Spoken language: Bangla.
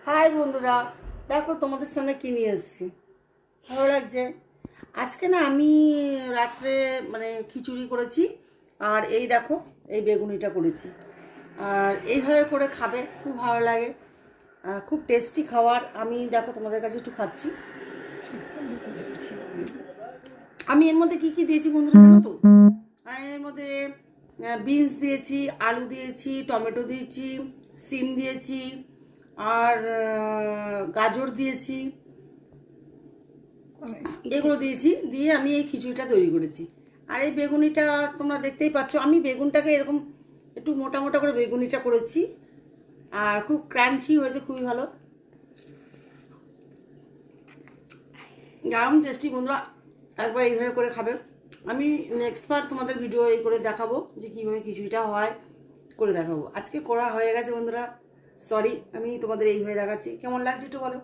হাই বন্ধুরা, দেখো তোমাদের সামনে কি নিয়ে এসেছি। ভালো লাগছে। আজকে না আমি রাত্রে খিচুড়ি করেছি, আর এই দেখো এই বেগুনিটা করেছি। আর এইভাবে করে খাবে, খুব ভালো লাগে, খুব টেস্টি খাবার। আমি দেখো তোমাদের কাছে একটু খাচ্ছি। আমি এর মধ্যে কি কি দিয়েছি বন্ধুরা জানো তো? আমি এর মধ্যে বিনস দিয়েছি, আলু দিয়েছি, টমেটো দিয়েছি, সিম দিয়েছি, আর গাজর দিয়েছি, এগুলো দিয়েছি। দিয়ে আমি এই খিচুড়িটা তৈরি করেছি। আর এই বেগুনিটা তোমরা দেখতেই পাচ্ছ, আমি বেগুনটাকে এরকম একটু মোটা মোটা করে বেগুনিটা করেছি, আর খুব ক্রাঞ্চি হয়েছে, খুবই ভালো, দারুণ টেস্টি। বন্ধুরা একবার এইভাবে করে খাবে। আমি নেক্সট বার তোমাদের ভিডিও এই করে দেখাবো যে কীভাবে খিচুড়িটা হয়, করে দেখাবো। আজকে করা হয়ে গেছে বন্ধুরা, সরি, আমি তোমাদের এইভাবে দেখাচ্ছি। কেমন লাগছে একটু বলো।